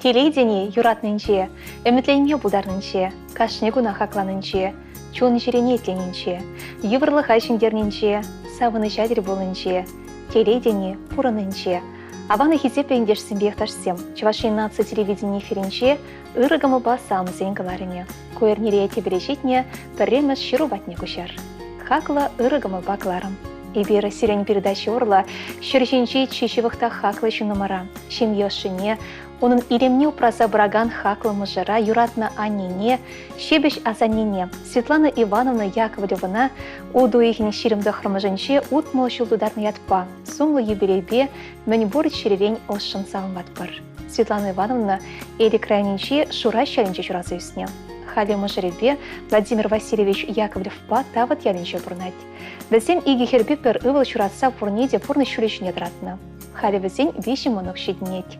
Телейдени юратнынче, үмітленме бұлдарнынче, кашне гуна хакланынче, чон жиренетленінче, ювырлы хайшындернінче, савыны жадыр болынче, телейдени пурынынче. Аваны хизеп ендешсін бекташсем, Чувашин нация телевидение эфиринче, ырыгамы басам зенгаларыне, көернере теберешетне, пірреміз шырубатне күшер. Хакла ырыгамы бакларым. Ибері сирень передачи орла, шыржинчи чищевықта хаклы шынымара, шем йошыне, onun иремне упраса браган хаклы мыжыра юратна аннине, шебеш азаннине, Светлана Ивановна Яковлевна, уду ихне ширимді хрымыжынче утмыл шулдударны ятпа, сумлы юбилейбе мөнбор шерерень ошын салынбатпыр. Светлана Ивановна эли крайнинче шура шалинче шурасы үсіне. Хали мыжыребе Владимир Васильевич Яковлев-па тават ялинче пурнать. Візен иги хербе пер ывыл шураса пурнеде пурны шулешіне дратны. Хали візен веші мұнық шедінет.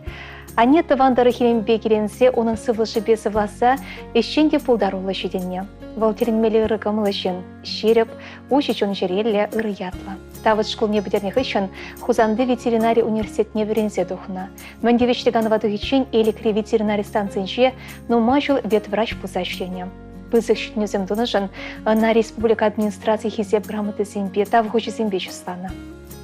Ане тывандары хеленбе келенсе, оның сывылшы бесі власа, ешченде пулдарулы шеденне. Валтерінмелі ырыгымылы жын, шеріп, учечон жерелі ыры ятлы. Тавыт школне бідернех үшін Хузанды ветеринарий университетіне верензе дұхна. Мәндевештіган вадығычен элікре ветеринарий станцинче, но мажыл ветврач пузашлене. Пызық шүтнезім дұнышын на республика администрации хизеп грамоты зембе, тавғычы зембе чысланы.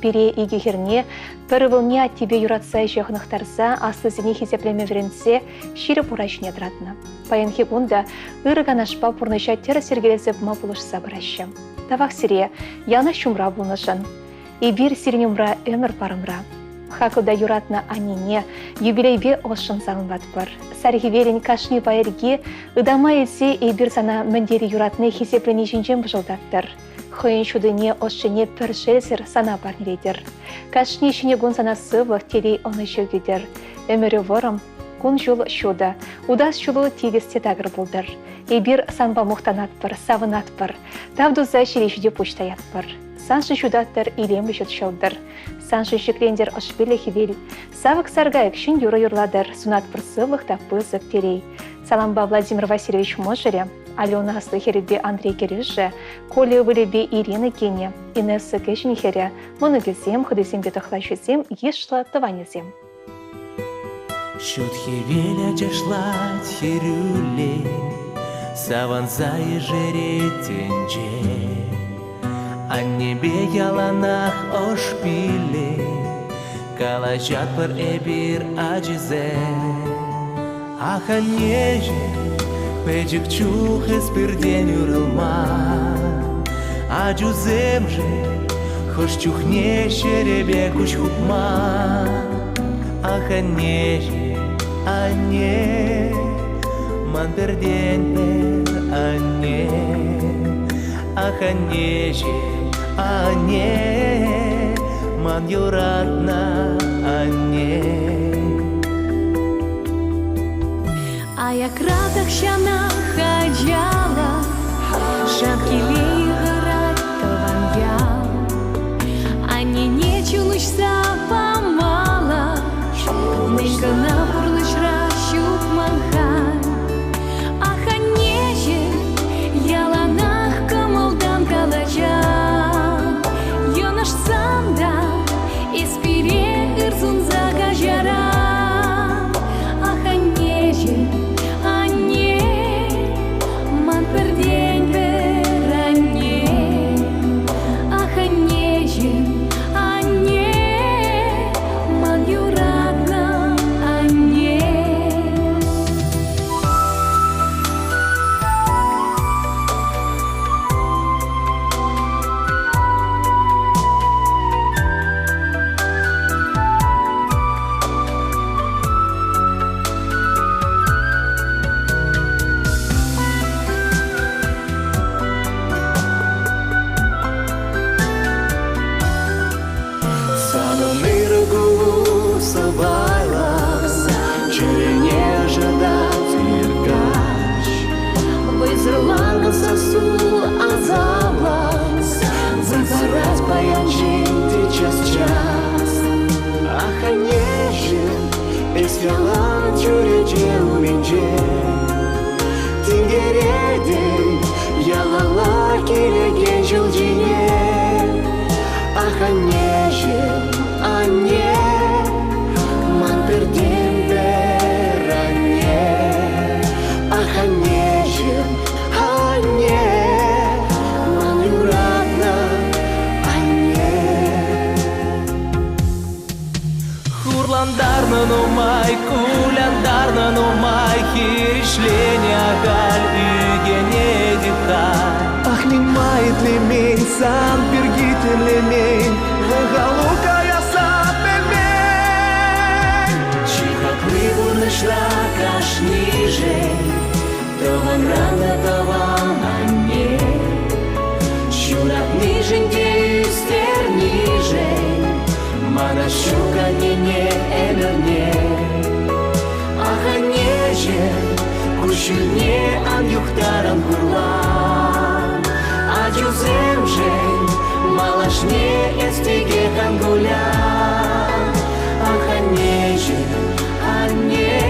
Пере иги херне, пірвілне от тебе юратса жеғынықтарса, асты зене хизеплеме веренсе, ширі пурачне дратны. Паянхи гунда ырыган ашпа пурныша тері сергелезіп ма бұлышса бірашы. Тавақ сире, яна шумра бұлнышын. И бір сиренемра өмір парымра. Хакылда юратна анине, юбилейбе ошын салынбат бір. Сарихи верен кашни пайырге, ыдама есе и бір сана міндері юратны хизеплені жинжен бұжылдаттыр. Хойын шудыне ошыне пір шелсер сана парнеледер. Кашни ішіне гун сана сывлық телей оны жөгедер. Өмірі вырым, гун жол шуды. Удас жолу тегісте тағыр болдыр. Эбір санба мұқтанат бір, савынат бір. Тавдуза шелешуде почтаят бір. Саншы жудаттыр илемлі жүт шылдыр. Саншы жүклендер ұшпелі хивел. Савық саргайық шын юры юрладыр. Сунат бір сывлық та пызық телей. Саламба Владимир Васильевич Можере, Алена Аслыхеребе Андрей Керюше, Коля Вылебе Ирина Кене, Инесса Кешнихере, Моногезем, Ходезембе Тахлащезем, Ешла Таванезем. Шутхевеля дешла херюле, Саванза и жеретенже, А небе яланах ошпиле, Калачат пар эбир аджизе. Аханеже, печик чух эспирдень урылма, А джузем же, хош чухне шеребе куч хупма. Аханеже, ане, ман пердень пер ане. Аханеже, ане, ман юратна ане. А я кратах щана хаджала, шапкили грать таванья, А не чулыш запамала, Нынка напурлыш ращук манхай. Ах, анеже, яланах камалдан калача, Йонаш самда, испире ирзун загажара. Ане, ман перден берань. нумай, куляндарны нумай, хиришления галь үйгене дихай. Ах, мен майт лемень, сан бергитен лемень, луга ясат мемень. Чихаклы бурнышла каш ниже, то вам рано, то вам анне. Чурак ниженьде үстер ниже, мана щука не эмерне. Ах, анеже, кушюне ан юхтаран хурлан. А чузем жень, малашне эстиге хангулян. Ах, анеже, анне,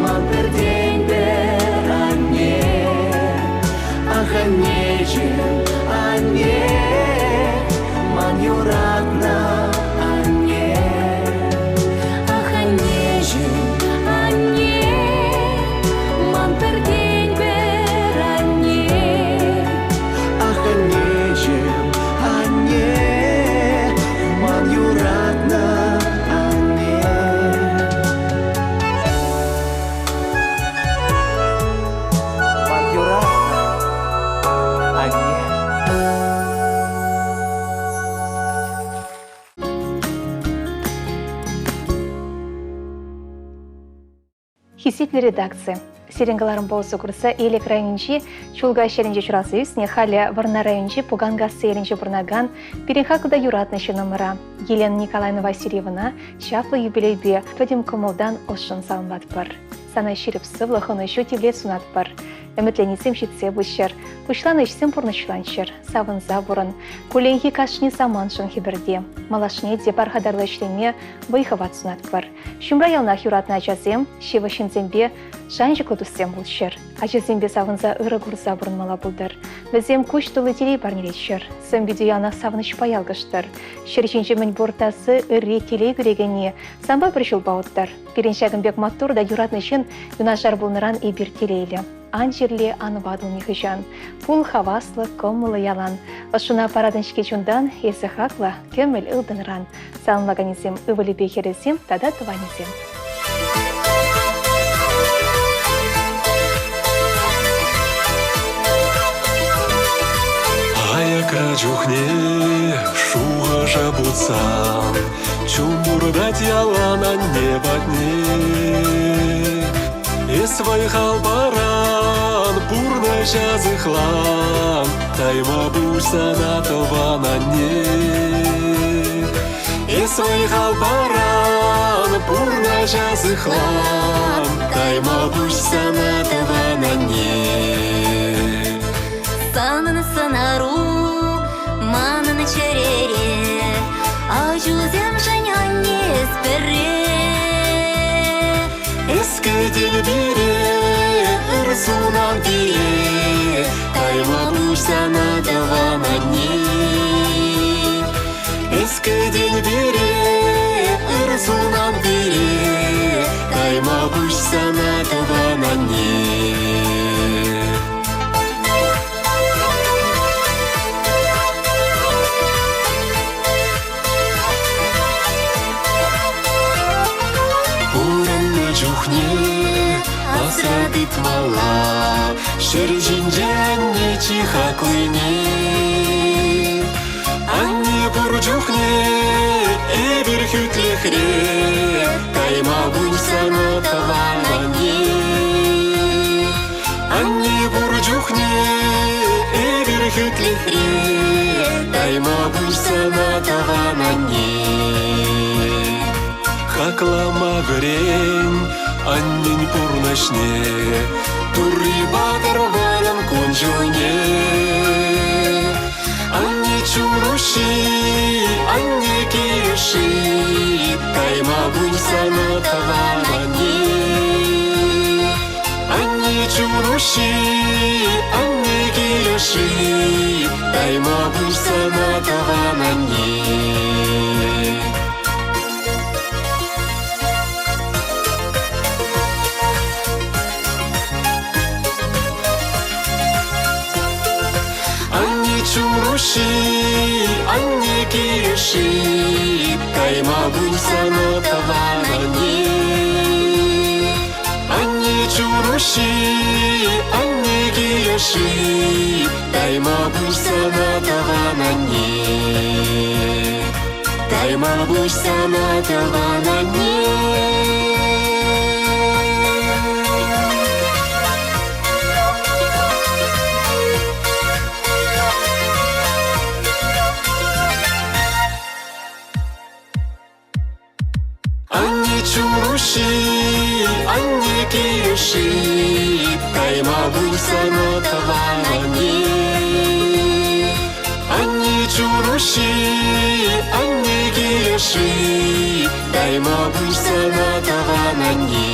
ман пердень бер анне. Ах, анеже, анне, ман юратна анне. Ах, анеже, анне, ман пердень бер анне. Ах, анеже, анне, ман юратна анне. Ман юратна анне. Хиситлі редакция. Серенгаларын болсы курса елек районинчи чулга шеринче чурасы үсіне халя варна районинчи пуганга сейринче бурнаган перехакуда юратнышы номера. Елена Николаевна Васильевна шафлы юбилейбе Вадим Комолдан ошын салынбат бар. Сана ширип сывлы хыны шу тивле сунат бар. Үмітленесем шитсе бұшыр, бұшланы ішсем пұрнышланшыр, савынза бұрын, көленхи кашни саманшын хибірде, малашне де бархадарлы ішленме бұйхыват сунат бар. Шумра ялна юратна ажазем, шевы шинзембе жанжықлы дүссем бұлшыр. Ажазембе савынза ұры ғұрза бұрын мала бұлдар. Бізем көш тұлы делей барнелешір, сөмбеде яна савыныш баялғыштыр. Шырченші мін бұртасы үрре келей күрегене, самба бір жыл бауыттар. Переншәгімбек маттур да юратнышын юнашар бұлныран ебір телейлі. Анжерле анывадыл нехыжан, пул хаваслы коммылы ялан. Ошуна парадыншке чундан, есі хакла, көміл ылдыныран. Салынлаганезем ывылі бехерезем, тада тыванезем. Аяка жухне, шуға жабутсан, чумурдать ялана не батне. Свой халбаран, бурна жазыхлан, тайма бурса на тована не. Свой халбаран, бурна жазыхлан, тайма бурса на тована не. Санын сынару, манын черере, ажузем женян не сперре. Эске делбире, ырсунан бире, тайма бурса на тована не. Эске делбире, ырсунан бире, тайма бурса на тована не. Жухне, асрады твала, шержинже анне чиха клыне. Анне буржухне, эбир хүтлехре, тайма бурса на тавана не. Анне буржухне, эбир хүтлехре, тайма бурса на тавана не. Хаклама грень, аннень пурнашне, турри батыр варан конжуне. Анне чуруши, анне киреши, тайма бурса на тавана не. Анне чуруши, анне киреши, тайма бурса на тавана не. Чуруши, анне киреши, тайма бурса на тавана киеши, тайма бусана таванане, тайма бусана таванане. Чуруши, анне киеши, тайма бусана таванане. Анне чуруши, анне киеши, тайма бусана таванане.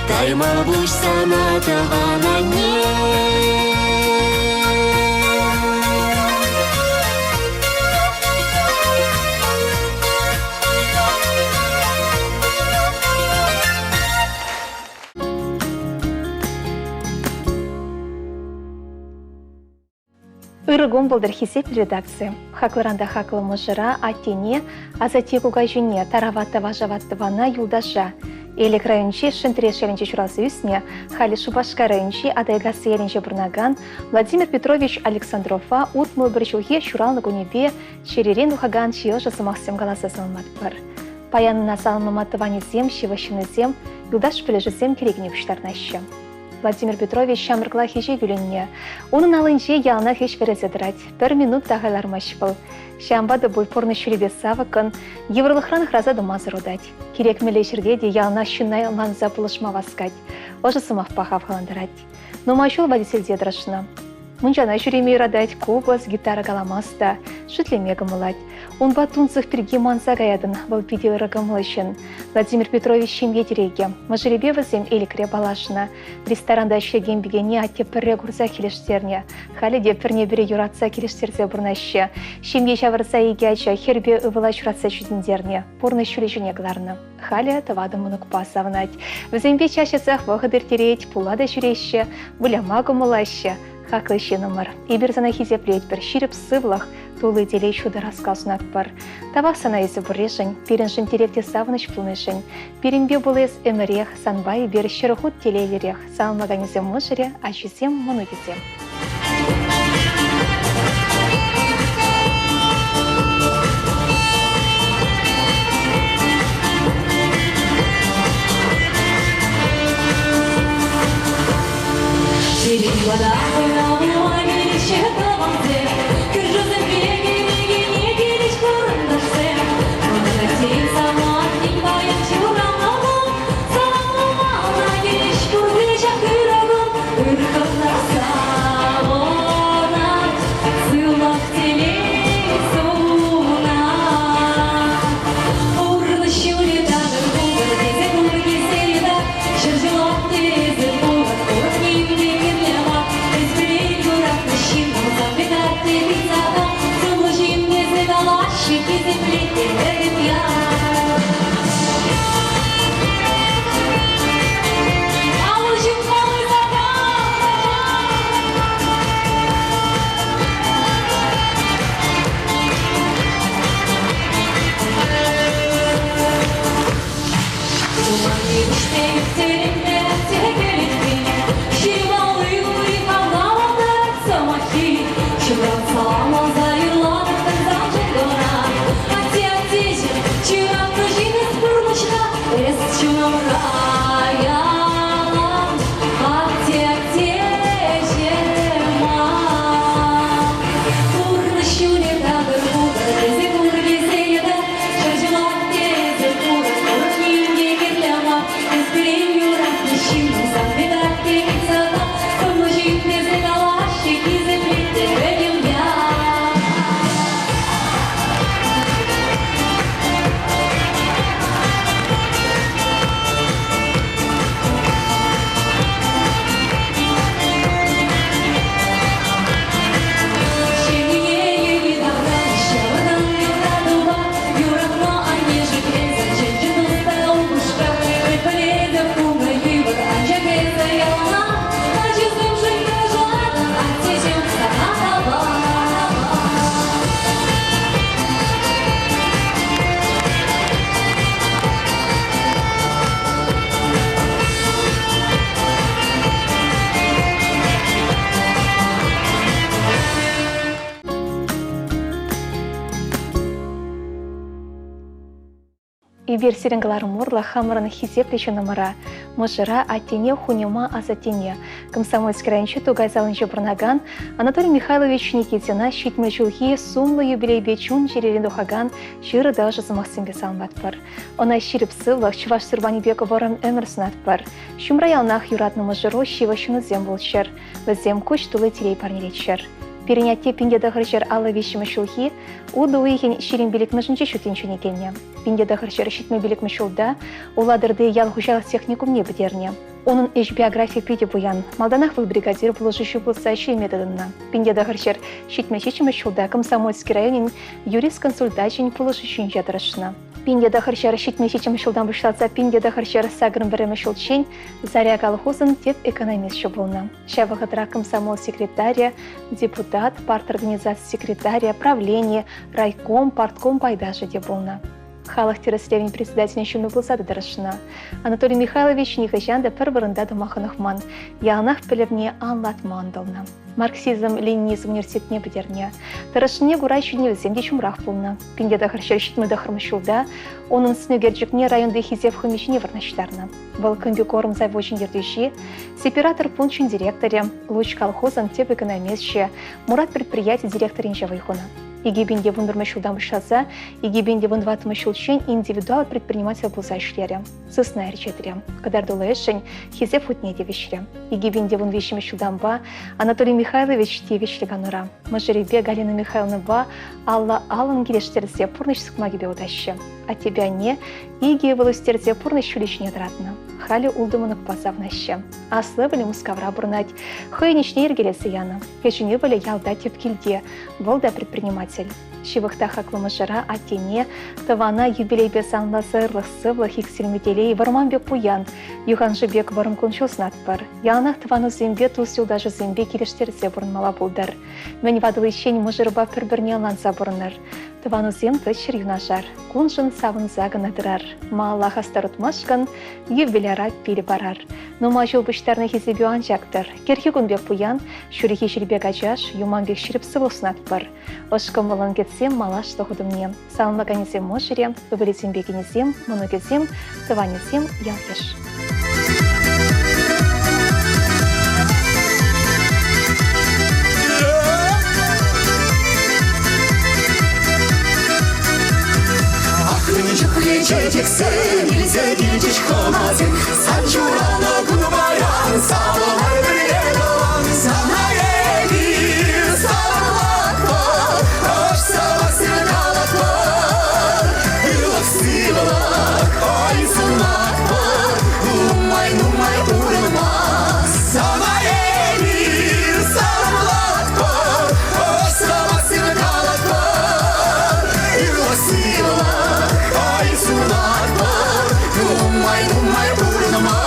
Тайма бусана таванане. Ырыгом болдыр хисеп редакция. Хакларанда хаклы мыжыра, атене, азатеку гайжуне, тараватты важаватты вана юлдаша. Элек райончи шентрешеленче чурасы үсне, хали Шубашка райончи адайгасы еленче бурнаган Владимир Петрович Александрова утмыл бір жылге чуралны гунебе черерен ухаган чиылжасы Максим галаса салматпыр. Паянына салмаматы ванезем, шивашынызем, юлдаш пілежізем керегіне пüштарнащы. Владимир Петрович шамыркла хеже гүленне. Оның алынче ялына хеш верезедірать. 1 минут тағайлармаш был. Шамбады бұлпорны шүребе савықын, еврлықран храза думазыр удать. Керек мелешірде де ялына шынай алған запылышма васкать. Ожысымақ пахав қаландырать. Но машул водительде драшына. Мұнжана жүремей радать, кубас, гитара галамаста, шытлеме гымылать. Он батунцых перги манса гаядын, был пиде рагымылышын. Владимир Петрович шемге тереге, мажыребе візем элікре балашына. Ресторанда шеген бігене атте пірре гурза келештерне. Халі де пірне бірі юратса келештерзе бұрнашы. Шемге жавырса еге ача, хербе ывыла жүратса жүзіндерне. Порны шүле жүнегларны. Халі тавады мұнық пасавнать. Візембе чашесақ вағыдыр тереть, пулада жүреші, бұляма гымылашы. Хаклышы номер. Иберзана хизеплеть бір ширіп сывлах, тулы делей шуды рассказнак бар. Тавақ сана езі бұрешін, періншін теректе савыныш пулнышын. Перенбе бұл ез әмірех, санбай бер шырғыт телейлерех, салмаганезем мұжыре, ачызем мұныбезем. Чего Ибир сиренгалар мурла хамран хизеплече номера. Мужира атене хунема азатене. Комсомольский районче тугай залынче бурнаган Анатолий Михайлович Никитина щитме чулхи сумлы юбилей бечун черерендухаган ширы даже замахсим бесалматпар. Она щирип сыллах чуваш сырбани бека ворам эмерснатпар. Шумраялнах юратному жиру щива шунузем булчер. Везем куч тулы тирей парнеречер. Перенятте пиндедахарчер алла вещиме шулхи, уды уихен ширин билик мыжынче шутенчуне кенне. Пиндедахарчер щитме билик мышулда, уладырды ял хужалых техникум не бдерне. Onun эш биография пиде буян, малданахвый бригадир положищу полсащий методына. Пиндедахарчер щитме чечиме шулда, Комсомольский районин юрист-консультачин положищун ятырышына. Пиндедахарчер щитме чечиме шулдан бышлатса пиндедахарчер сагрын біреме шулчень, заря колхозын теп экономист шубылна. Шавахатра комсомол секретаря, депутат, парторганизация секретаря, правление, райком, партком пайдажи дебулна. Халық терестерин председателен шумы булсады дырышына. Анатолий Михайлович Нихачанда пір-бірінда думақынықман, яғнақ пілірне анлатман долна. Марксизм, ленинизм университетіне бідерне. Тырышыне гурай шүневізем де шумрақ болна. Пиндедахарчер щитмыда хырмышылда, оның сынөгерджікне районды хизев хымешіне варнаштарна. Бұл күнгі корым завочын ердеші, сепаратор пункшын директоре, луч колхозан теп экономистші, мурат предприятий директорин жавайхуна. Игибинде вундырмы шулдан бышаса, игибинде вундватымы шулчен индивидуал предприниматель булса ишлере. Сысна әрчетіре. Кадардулы әшін хизеп хутне девешіре. Игибинде вун вещімі шулдан ба, Анатолий Михайлович девешліган ұра. Мажыребе Галина Михайловна ба, Алла алын келештерзе пұрныш сықмаги бе удащы. А тебя не, иги вылыстерзе пұрныш шулешіне дыратына. Хали улдымынық пасавнащы. Аслы білі мұскавра бұрнать. Хойничне ергелесі яны. Хешіне білі ялда тепкілде. Бұл да предприниматель. Шивықта хақлымы жыра атене, тавана юбилей бесанла сырлық сывлық иксельметелей варманбек пуян. Юханжыбек варым кончоснат бар. Ялнақ тавану зембе тусил даже зембе келештерзе бұрынмала бұлдар. Мен вадылы шен мұжырба пір-бірне аланса бұрыныр. Тавану зем тычыр юнашар. Кунжын савын загын адырар. Мааллах астарутмашкан, юбилера пили барар. Нума жыл бұштарны хезебе анжактыр. Керхи күнбек пуян, шүрихи жирбек ажаш, юманбек шіріп сывылснат бар. Ошқым болын кетсем, малаш тоғыдымне. Салынлаганезем можыре, вылезем бекенезем, мұнығезем, таванезем ялкеш. Çekeceksin, bize gidecek olmazın. Sen çurana bunu bayan, sağlamay bir elan. Sana yedir, sağlamak var. Hoş savasın kalak var. Yılak sivalak, ayısınmak var. Umay uğrılmaz. Sana yedir, sağlamak var. Hoş savasın kalak var. Yılak sivalak. Sunak var, umay uğrunama.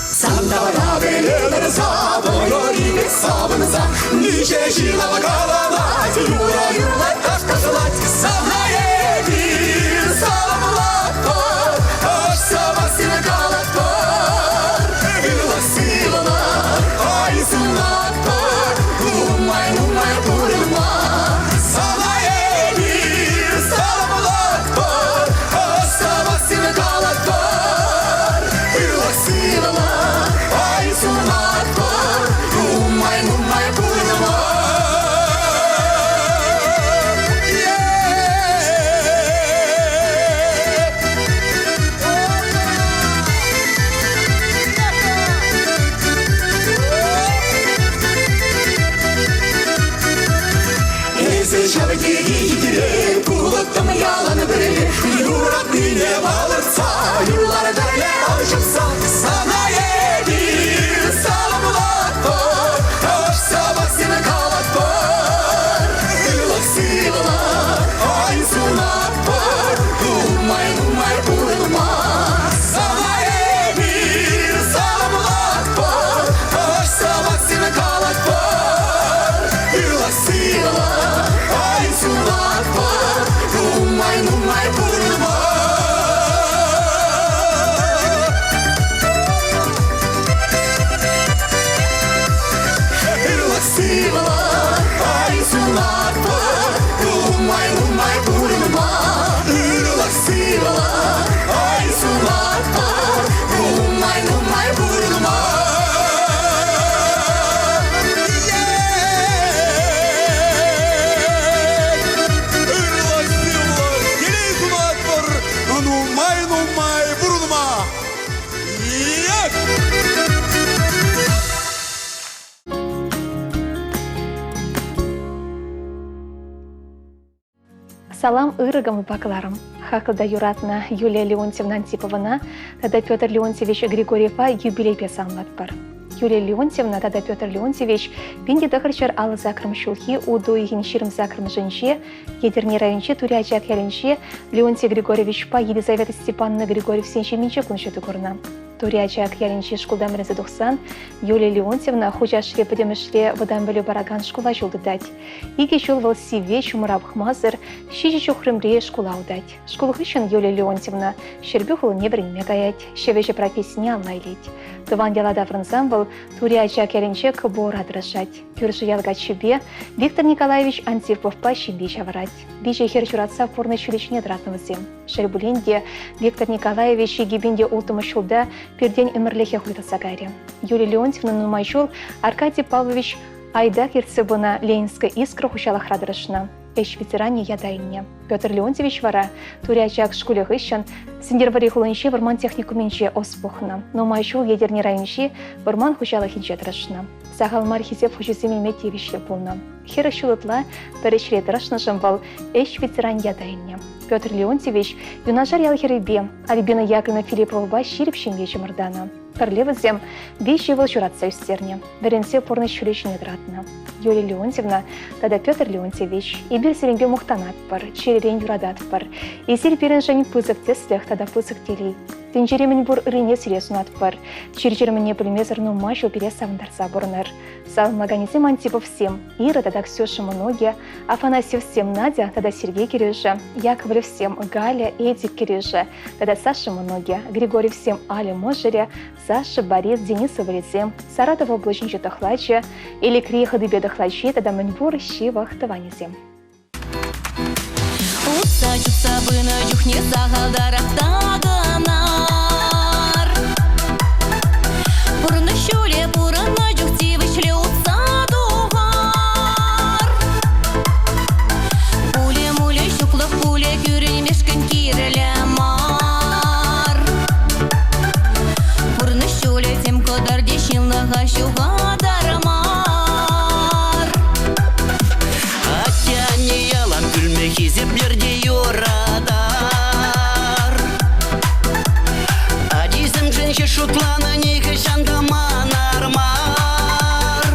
Sandala verir sabır, iyi sabınıza. Nice jilava kalanat, yura kaşkaşılat. Sana yedir, salamlat var, hoş savasını kalat var. Yıla sivalar, ay sunak var. Umay uğrılma. Sana yedir, salamlat var. Hoş savasını kalat var. Yıla sivalar, ay sunak var. Umay uğrılma. сулак бар Лумай, лумай, бурма Ырлак сырлак Ай, сулак бар Лумай, лумай, бурма Ырлак сырлак Келей сулак бар Лумай, лумай, бурма Салам ырыгам бакларым. Хакылда юратна Юлия Леонтьевна Антиповна, тада Петр Леонтьевич Григорьева юбилей песамлат бар. Юлия Леонтьевна, тада Петр Леонтьевич, пинди дахарчар алы закрым шулхи, уду игин ширм закрым женще, едерни районче, турячак яленче, Леонтий Григорьевич па Елизавета Степановна Григорьев сенче минче куншеты курна. Турячак яленче шкулдам резы духсан, Юлия Леонтьевна хуча шре подемышле водан бөлі бараган школа жолды дать. Иге жол вал сиве чумырап хмазыр, щичи чухрымре школа удать. Школу хыщен Юлия Леонтьевна, щербюхул не время гаять, щевече профессии не аллайлить. Туван делада францам был турячак яленче кбор адрашать. Юрши ялга чебе, Виктор Николаевич Антипов па щембе чаврать. Бije херчуратса порны чуличне дратного зем. Шербуленде Виктор Николаевич и гибенде ултыма шулда пердень эмерлехе хуйтаса гайре. Юлия Леонтьевна нумайшул Аркадий Павлович айда кирцебына Ленинская искра хущалах радрашна. Эш ветеране ядайне. Петр Леонтьевич вара турячак школе хыщан синдервари хулынче варман техникуменче оспухна. Нумайшул едерни районче варман хущалах инче драшна. Сахал мархизев хучисеми метевишле полна. Хера шулытла перечле драшна жамвал эш ветеран ядайне. Петр Леонтьевич юнажар ялхеребе, Альбина Яковлевна Филиппова ширипщем вече мордана. Карлевызем вещи его чуратся үстерне. Веренсе порны чуличне дратна. Юлия Леонтьевна, тада Петр Леонтьевич, и бир серенге мухтанат пар, черерень юрадат пар, и сир перенжень пызык теслех, тада пызык телей. Тенчеремен бур ырыне сиресунат пар, черчеремене пулемезерну мачу пересавндарса бурнер. Сал маганизем Антипов всем, Ира тада Ксюша многие, Афанасьев всем Надя, тада Сергей Кирюша, Яковлев всем Галя, Эдик Кирюша, тада Саша многие, Григорий всем Али Можере, Саша, Борис, Денис Валицем, Саратова облачниче тахлаче, или Криеха дебе тахлаче, тада Маньбур щивах таванизем. Утсачу сабына жүхне сағалдарак тағынар Бұрыны шөле бұрыны жүхте вішле утса туғар Пуле-муле шуклық пуле күрелмешкін кирелі мар Бұрыны шөле тем кодар дешінліға шуғадар мар Атяне ялам күлме хизеплерде юрадар Адизм женщи шутлана нейхы шандаман армар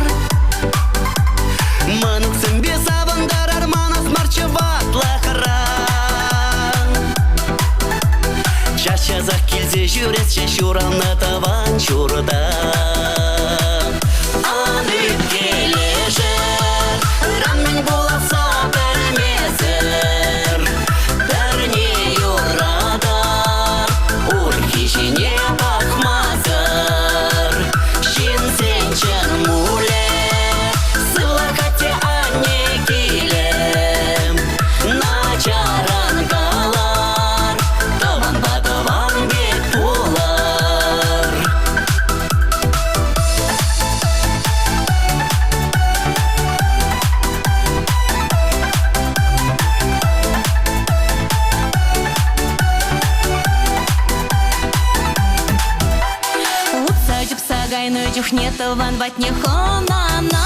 Мануксым без авандар арманас марчеват лахаран Час-часах келзе жүрес шешуранны таван чурдан Анып кележер, ранмен боласа білмезер Дәрне юрадар, ур кешіне бақмазыр Шинсенчен муле, сывлакате анне келем Начаран қалар, таван ба таван бет болар Утса жүпса гайны жүхне таван ватне хонана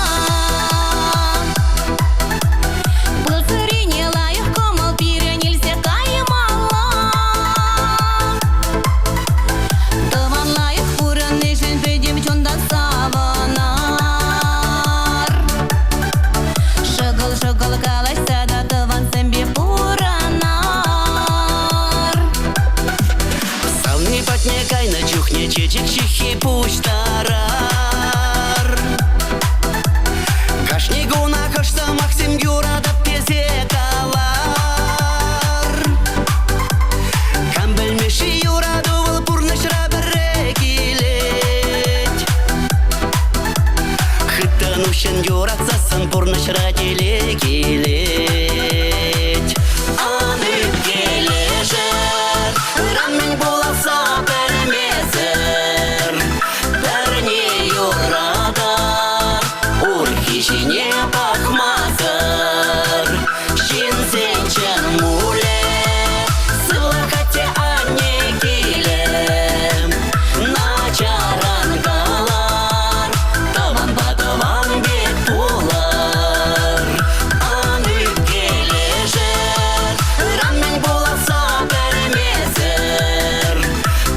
Былсырине лайық комал пире нельзе каймала Таван лайық бұрынны жын бөдем чондан саванар Жығыл-жығыл қалайса да таван сәмбе бұранар Савны патне кайна чухне чечек чихи пуштарар үшін юратсасын бұрнышыра келет. Аны келешер, рамның боласа білмезір. Бірне юрадар, ур кешіне бақмазыр. Шинсен чын муле, сывлақате ане келем. Начаран қалар, таван батыван бет болар. Аны келешер, рамның боласа білмезір.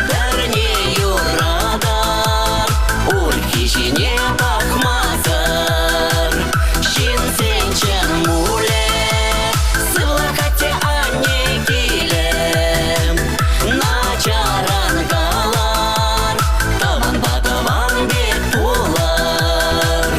Бірне юрадар, ур кешіне бақмазыр. Шинсен чын муле, сывлақате ане келем. Начаран қалар, таван батыван бет болар.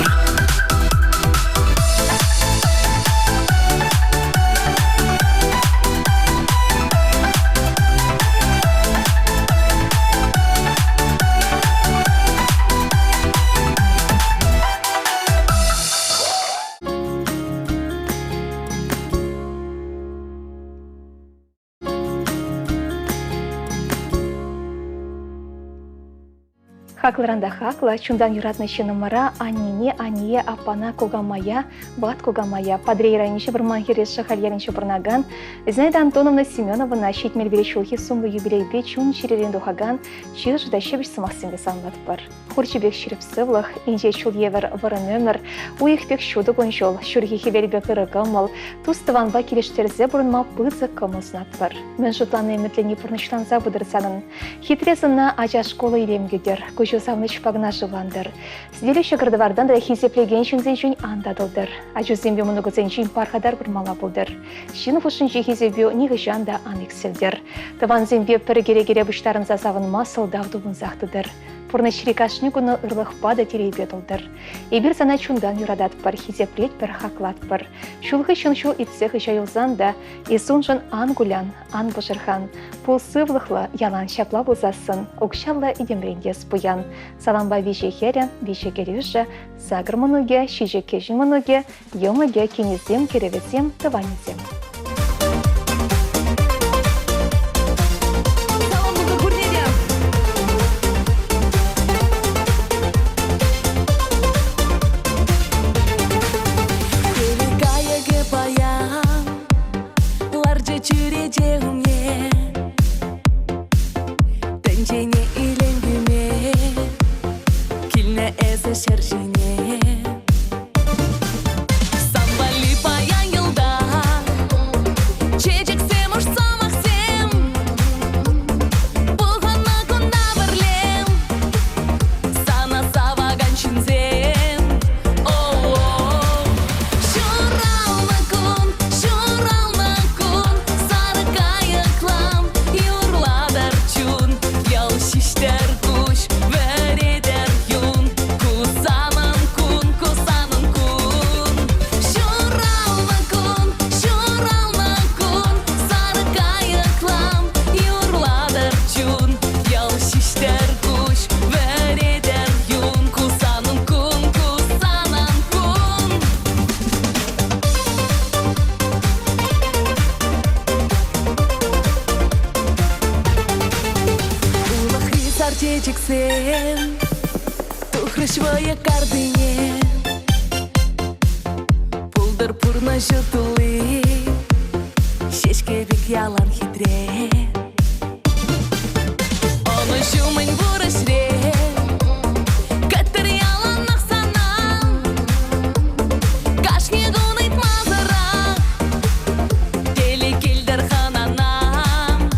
Хакларанда хакла, чундан юратны чынымара, аннине, ание, апана, когамая, бат когамая, подрейранище бір махерес шахальяринче бірнаган, Зинаида Антоновна Семеновна щитмел величулхи сумлы юбилейбе чун черерен духаган, чиж да щебіш самақсенге санлат бар. Хурчебек шеріп сывлық, инже чул евер вырын өмір, уйықпек шуды гонжол, шүрхи хевелбе кыры гамыл, тустыванба келештерзе бұрынма пызы кымызнат бар. Мен жұтланы үмітлені пұрнышланза бұдырсанын, хитресына ажа школы илемгедер, көжі савныч пагна жыландыр. Сиделі шекірдівардан да хизеплеген шынзен жын андадылдыр. Ажу зембе мұнығызен жын пархадар бұрмала бұлдыр. Шынып ұшын жи хизебе ниғы жанда анекселдер. Таван зембе пірі кере-кере бұштарын зазавын масыл давдубын зақтыдыр. Пұрны ширикашны күні ұрлық бада терейбет ұлдыр. Ебір сана чундан юрадат бар, хизеплет бір хаклат бар. Шулғы шыншыл итсеғі жайылзан да, исун жын ан гулян, ан бұжырхан. Пул сывлықлы ялан шапла бұзасын, ұқшалла идемрендес бұян. Саламба виже херен, виже керюжа, сагыр мұнуге, шиже кежі мұнуге, емыге кенезем, керевезем, тыванезем. Sen тухрышвая кардыне пулдыр пурна жытылы шешкебек ялан хитре оны жумын бурышре каттыр ялан ақсанам кашне гунайт мазыра келе келдір хананам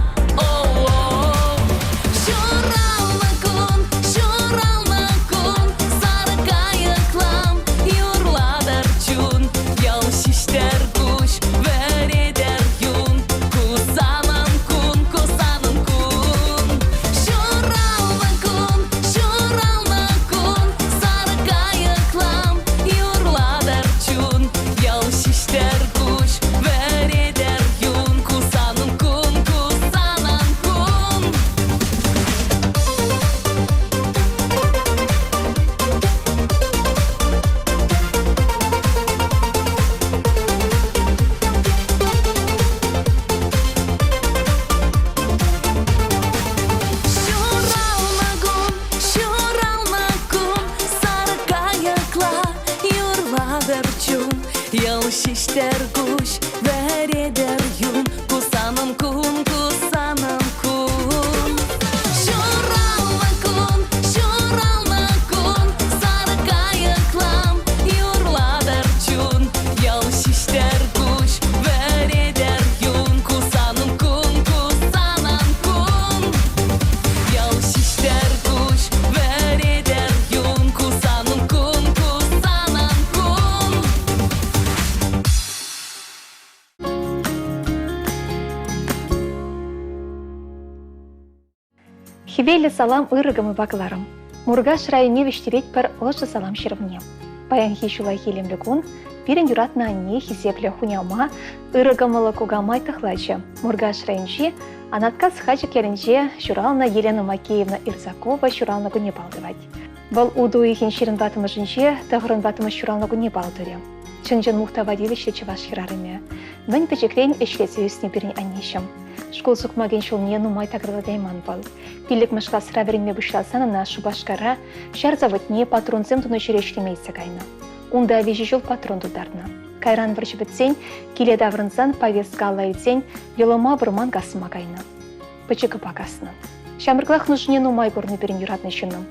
Кусанын кун, şişler kuş Vereder yun Kusanım kun, kusanım kun Şuralma kun Sarı kayıklam Yurladır çun Yal şişler kuş Vereder yun Kusanım kun, kusanım kun Yal şişler kuş Vereder yun Kusanım kun, kusanım kun Хивелі салам ырыгымы бакларым. Мургаш районе вештерет пір лыжы салам шырвне. Баян хишула хилемлі күн, пирен юратна анне хизеплі хуняма, ырыгымылы кугамай тахлачы. Мургаш райончи, анатка схачы керінже Шурална Елена Макеевна Ирзакова Шурална гуне балдывать. Бұл уду ихин ширин батымы жынже, тағырын батымы Шурална гуне балдыры. Чынжын мухта водилище чываш хирарыме. Мен печеклен эшлесе үсіне бірін аннешім. Школ сукмаген шулне нумай тагрладайман был. Пилік мышқа сыра веренме бұшласанына шубашкара, шар заводне патронцем туны шерешлемейся кайна. Унда вежі жол патрон дударна. Кайран варчы бітсен, келе даврынсан повестка алайдсен, елома бұрман гасыма кайна. Пычықы пакасны. Шамырклах нужне нумай горны перен юратны шыным.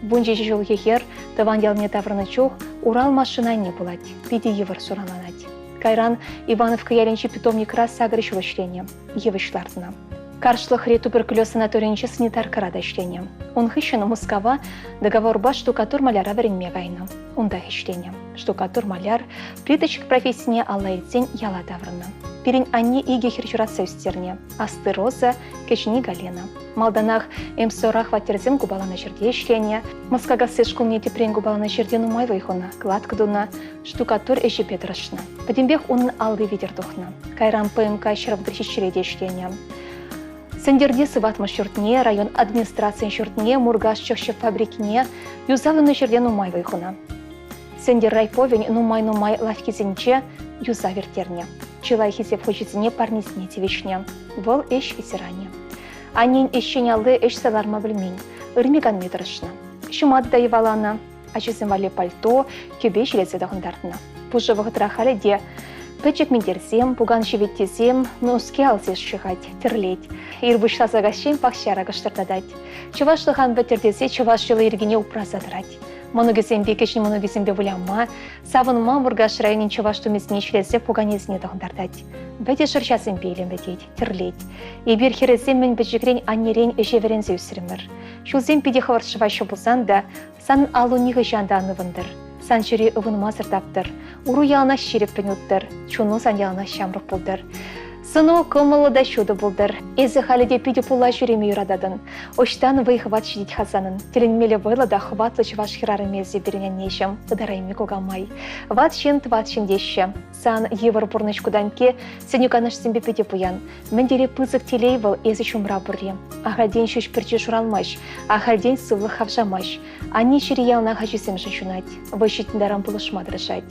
Бунже жол ехер, таван ялне даврыны чух, Урал машина не булать, пиди евр сурананать. Кайран Ивановка яленчи питомник раз сагрыш вышление, евышлардна. Каршлых ре туберкулез санаториенче санитар карада ишление. Он хыщена Москва договор ба штукатур маляра веренме гайна. Унда ишление. Штукатур маляр плиточек профессине аллайцень яла даврына. Перен анне иге хирчураса үстерне. Асты роза, кечни галена. Малданах эмсорах ватерзем губалана жерде ишление. Москага сешкулне тепрен губалана жерде нумай вайхона. Гладкадуна штукатур эши петрашна. Падимбех унын алды ветер духна. Кайран ПМК шырабдырщичереде ишление. Сендерде сыватмы шүртне, район администрациян шүртне, Мургаш чықшы фабрикне, юзавыны жерде нумай вайхуна. Сендер райповень нумай лавкизенче юза вертерне. Чылай хизеп хочетіне парнесіне тевешне. Вол эш ветеране. Аннен эшченялы эш саларма білмейн, ырмеган метрышна. Шумады да евалана, ачысын вале пальто, кебе жилезе дағындардына. Пұжы вғытыра халеде, пөчек мендерсем, пуган шеветтезем, носке алсес шығать, тірлет. Ирбышта загащен пахшара гыштырдадать. Чывашлыхан бөтердесе чываш жылы иргене упразадырать. Моногесембе кешін моногесембе вылямма, савынма Мургаш районен чываш тумесіне шлезе пуганезіне дағындардать. Бәде шыршасын бейлем бәдет, тірлет. Ебір херезем мен бәжігрен аннерен эжеверензе үсірімір. Шулзем пиде хаваршывайшы болсан да, сан алу ниғы жанда анывындыр. Сан жүре ұвынма зырдаптыр. Уру ялына шереп пөнөттір. Чуну сан ялына шамрық болдыр. Сыну кымылы да шуды болдыр. Эзі халиде пиде пула жүреме юрададын. Оштан вайхват шидет хазанын. Теленмелі вайла да хватлы чываш хирары мезе беренен нешім. Ыдарайме когамай. Ват шин деші. Сан евр бурнычкуданке сенюканыш сенбе пиде пуян. Мендере пызык телейвал эзі шумра бурре. Ахальден шуш пірче журалмаш. Ахальден сывлы хавжамаш. Анне шире ялна хачусем жыншунать. Вайшитіндарам пулышма дрыжать.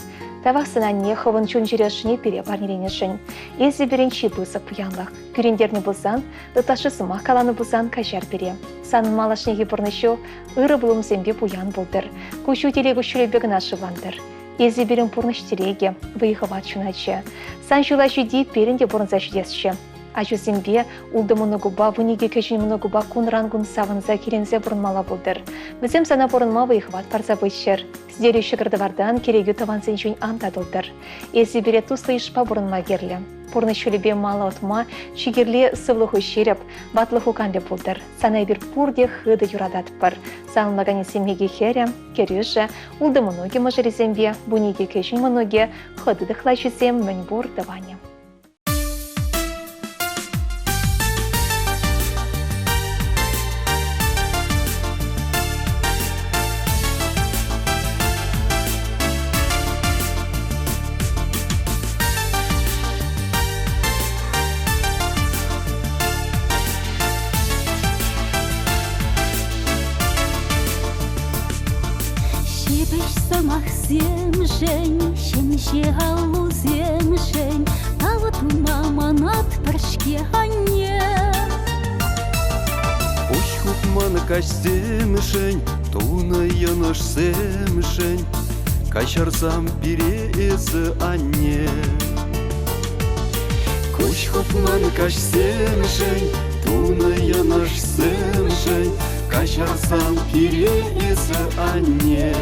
Тавақ сынанне хывын чун жирешіне пере парнеренешін. Езі беренчі бұзық пуянлық. Күрендерні бұзан, ұташы сымақ каланы бұзан кажар бере. Санын малашнеге бұрнышу, ұры бұлым зембе пуян болдыр. Күшу телегі шүлебегін ашывандыр. Езі берен бұрныш тереге, выйғыват чуначы. Сан жула жүйде перінде бұрынза жүйдесші. Ачу зембе улды мұнығыба, вынеге кәжін мұнығыба күн савынза керензе бұрынмала болдыр. Бізем сана бұрынма выйғыват парза бұйшыр. Сіздері шығырдывардан керегі таванзен жүйін антадылдыр. Езі бере тұслы ішпа бұрынма керлі. Бұрны шөлебе мала отма, шегерле сывлығы шеріп, батлығы қанды болдыр. Сана бір бұрде хыды юрадат бар. Санылмағаны семеге хері, кережі, улды мұнығы мұжыры зембе, бұнеге кәжін мұнығы, хыды дықлайшы зем мін бұр даване. Алу земшень, а вот мама над паршке ане. Уж хукманы каш земшень, туна яныш земшень. качарсам пиресі анне. Көш хопман кашсемшен, туны янашсемшен, качарсам пиресі анне.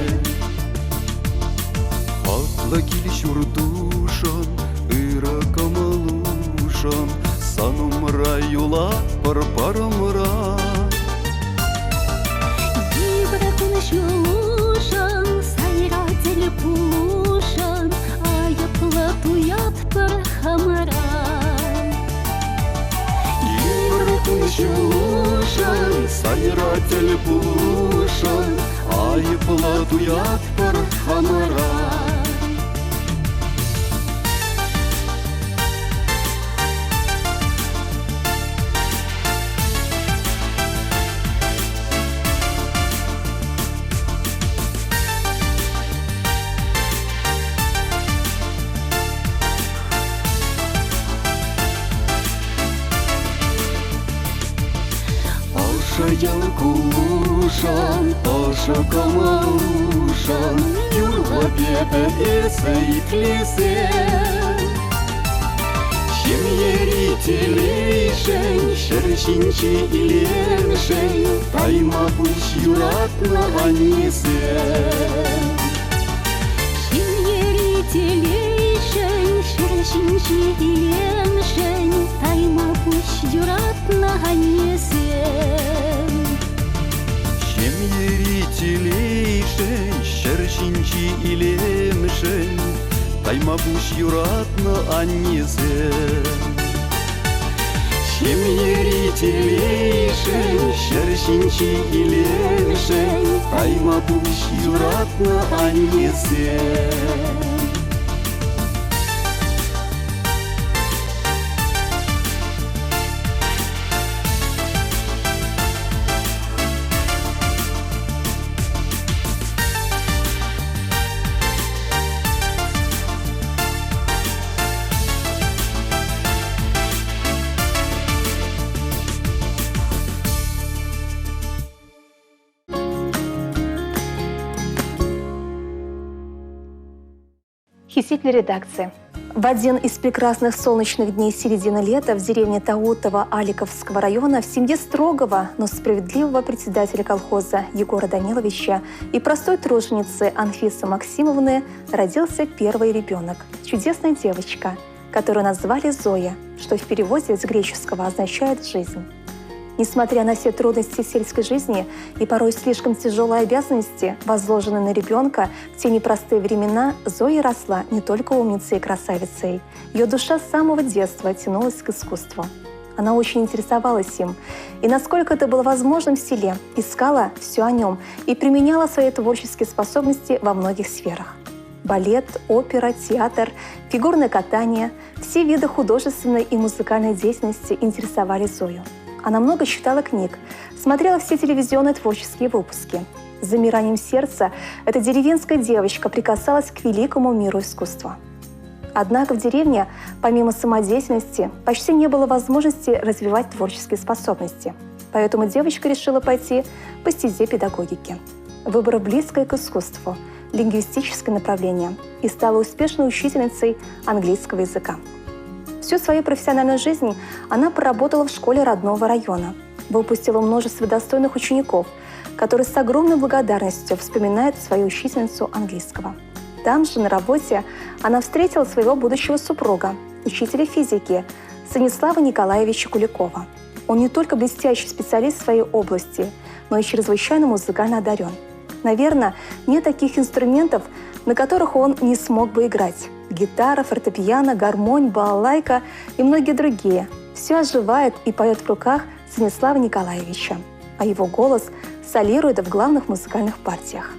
Хатлы киліш урдушан, ыры камалушан, санымра юла парпарымра. Юлушан, сайратель пулушан, аяплы туят бір хамыра. Юлушан, сайратель пулушан, айыплы туят бір хамыра. Шаял кулушан, аша камалушан, юрла беті есі итлесе. Чем ерителейшен, шершинче иленшен, тайма пуш юратна анесе. Шимьерителейшен, шершинче иленшен, тайма пуш юратна анесен. Чем ерителейшен, шершинче илемшен, тайма пуш юратна анесе. Чем ерителейшен, шершинче иленшен, тайма пуш юратна анесе. Хиситель редакции. В один из прекрасных солнечных дней середины лета в деревне Таутово Аликовского района в семье строгого, но справедливого председателя колхоза Егора Даниловича и простой труженицы Анфисы Максимовны родился первый ребенок – чудесная девочка, которую назвали Зоя, что в переводе с греческого означает «жизнь». Несмотря на все трудности сельской жизни и порой слишком тяжелые обязанности, возложенные на ребенка в те непростые времена, Зоя росла не только умницей и красавицей. Ее душа с самого детства тянулась к искусству. Она очень интересовалась им, и, насколько это было возможным в селе, искала все о нем и применяла свои творческие способности во многих сферах. Балет, опера, театр, фигурное катание – все виды художественной и музыкальной деятельности интересовали Зою. Она много читала книг, смотрела все телевизионные творческие выпуски. С замиранием сердца эта деревенская девочка прикасалась к великому миру искусства. Однако в деревне, помимо самодеятельности, почти не было возможности развивать творческие способности. Поэтому девочка решила пойти по стезе педагогики. Выбрав близкое к искусству, лингвистическое направление, и стала успешной учительницей английского языка. Всю свою профессиональную жизнь она проработала в школе родного района, выпустила множество достойных учеников, которые с огромной благодарностью вспоминают свою учительницу английского. Там же, на работе, она встретила своего будущего супруга, учителя физики Станислава Николаевича Куликова. Он не только блестящий специалист в своей области, но и чрезвычайно музыкально одарен. Наверное, нет таких инструментов, на которых он не смог бы играть. Гитара, фортепиано, гармонь, балалайка и многие другие. Все оживает и поет в руках Станислава Николаевича, а его голос солирует в главных музыкальных партиях.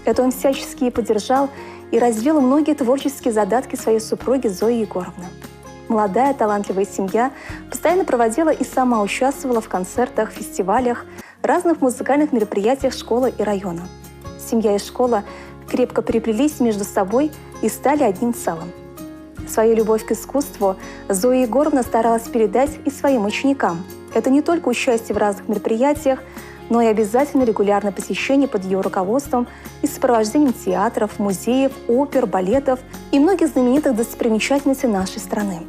Это он всячески поддержал и развил многие творческие задатки своей супруги Зои Егоровны. Молодая, талантливая семья постоянно проводила и сама участвовала в концертах, фестивалях, разных музыкальных мероприятиях школы и района. Семья и школа крепко переплелись между собой и стали одним целым. Свою любовь к искусству Зоя Егоровна старалась передать и своим ученикам. Это не только участие в разных мероприятиях, но и обязательно регулярное посещение под ее руководством и сопровождением театров, музеев, опер, балетов и многих знаменитых достопримечательностей нашей страны.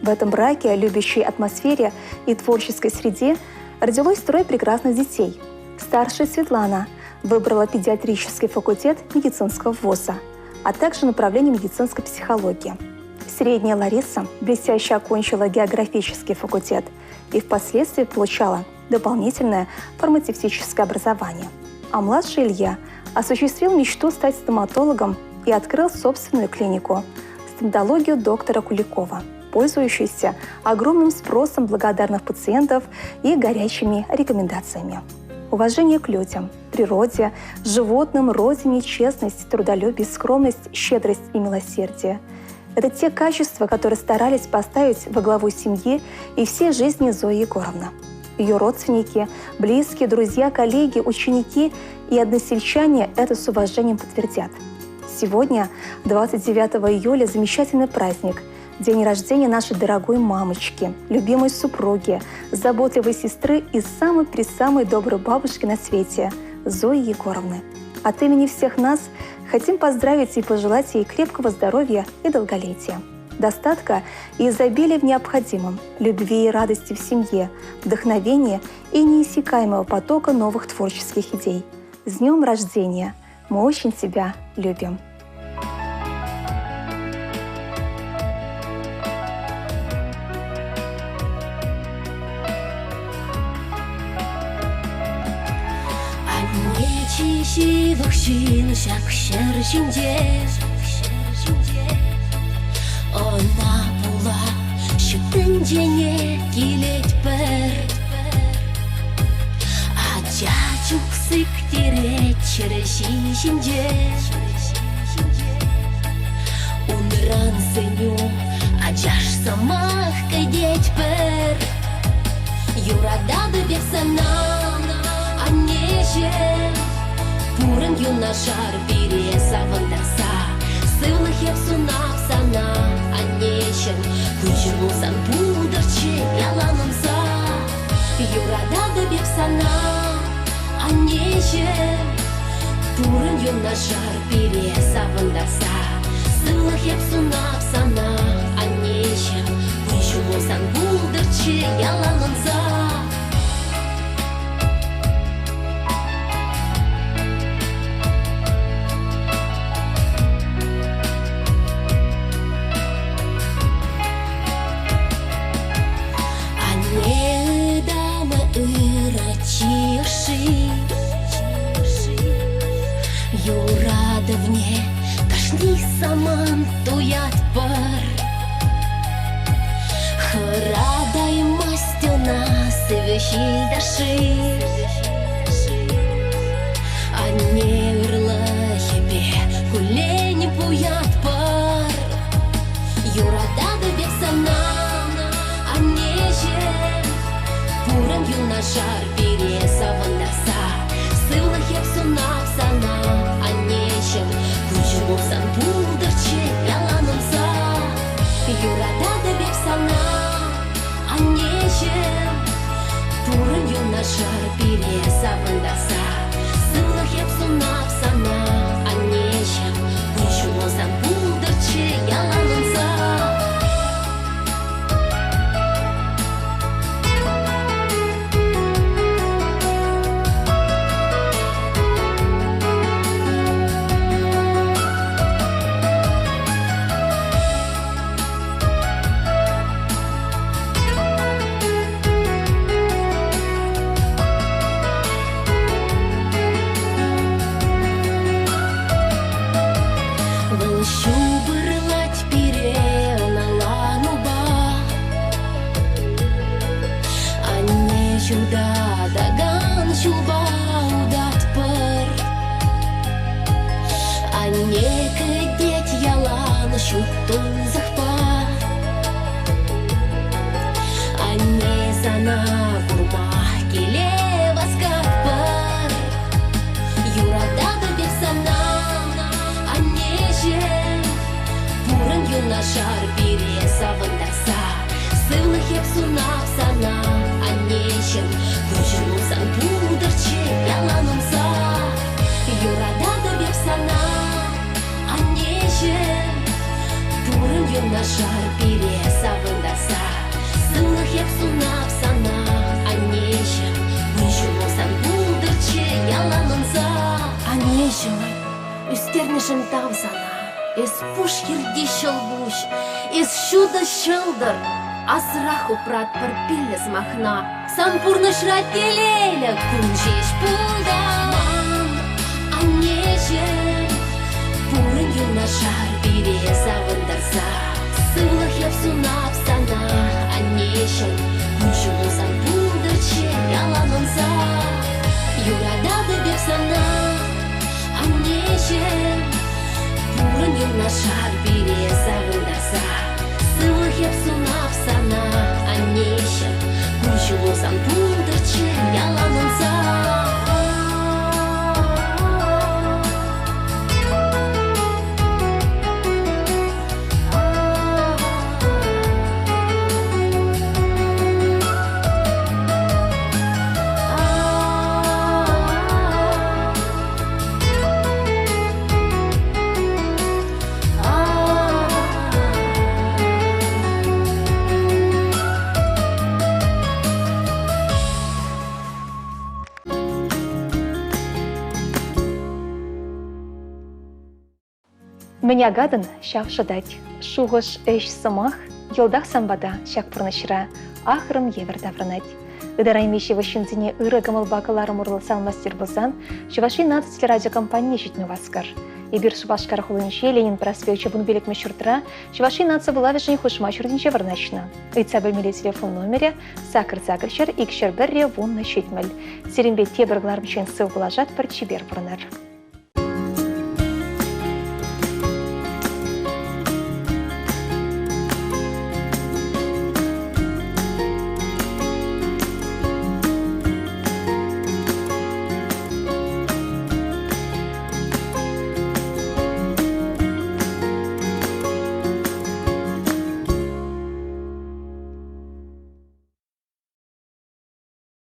В этом браке, любящей атмосфере и творческой среде, родилось трое прекрасных детей. Старшая Светлана выбрала педиатрический факультет медицинского вуза, а также направление медицинской психологии. Средняя Лариса блестяще окончила географический факультет и впоследствии получала дополнительное фармацевтическое образование. А младший Илья осуществил мечту стать стоматологом и открыл собственную клинику – стоматологию доктора Куликова, пользующуюся огромным спросом благодарных пациентов и горячими рекомендациями. Уважение к людям, природе, животным, родине, честность, трудолюбие, скромность, щедрость и милосердие – это те качества, которые старались поставить во главу семьи и всей жизни Зои Егоровны. Ее родственники, близкие, друзья, коллеги, ученики и односельчане это с уважением подтвердят. Сегодня, 29 июля, замечательный праздник – день рождения нашей дорогой мамочки, любимой супруги, заботливой сестры и самой-пресамой доброй бабушки на свете – Зои Егоровны. От имени всех нас хотим поздравить и пожелать ей крепкого здоровья и долголетия, достатка и изобилия в необходимом, любви и радости в семье, вдохновения и неиссякаемого потока новых творческих идей. С днем рождения! Мы очень тебя любим! Чичивых шиншак шершинде Она була, що тенджене килет пер А дячук сыктире черешинде Унран сеню, а джаш самах кайдеть пер Юрада добесана, а неже Пурын юнашар бире савындаса Сывлых епсунап сана анешен Күчірмусан пудырчы яланымса Юрада дыбеп сана анешен Пурын юнашар бире савындаса Сывлых епсунап сана анешен Күчірмусан пудырчы яланымса Юрадовне кашни саман туят пар Храдай мастена сывещи даши А не урла хебе кулени пуят пар Юрада добесана, а не же Пуран юнашар бире савандаса Сывлых епсунап сана Күчірмусан пудырчы яланымса Юрада дыбеп сана анешен Пурын юнашар бире савындаса Сывлых епсунап сана анешен Күчірмусан пудырчы яланымса Даган шуба удат пар А не кадеть ялан шутун захпа А не зана курма келе васкат пар Юрада добесана, а не же Пурын юнашар бире савындаса Сывлых епсунап сана Күчірмусан пудырчы юношар пире савындаса, сылых еп сунап сана, аннеші, бұйшылусан бұлдырчы яланынса. Аннешілі, үстернішін тав сана, ес пуш ерде шылбуш, ес шуды шылдыр, асырах упрат бір піліс махна, сампурныш рателелі күнжеш бұлда. Аннеші, бурын юношар бире савындарса, сывлых еп сунап сана, аннеші, күнжілусан бұлдырчы яланынса. Юрадады беп сана, аннеші, бурын юношар бире савындарса, сывлых еп сунап сана, аннеші, күнжілусан бұлдырчы яланынса. Меня гадын шақ шыдать, шуғыш эш сымах, елдақ самбада шақ пұрнышыра, ақырым евір даврынать. Ыдараймеші ващынзіне ыры гымыл бақыларым ұрлысал мастер бұзан, Чуваши нацистли радиокомпания жетіну васкар. Ибір Шубашкар хулынше Ленин проспевче бұн белек мешуртыра, Чуваши нация была вежіне хушма чурдинче варначна. Ыйца бөлмелі телефон номере, сакыр закыршыр, икшер бірре вон на щетмел. Серенбе тебір гларбычен сыв бұлажат бір чебер бұрынар.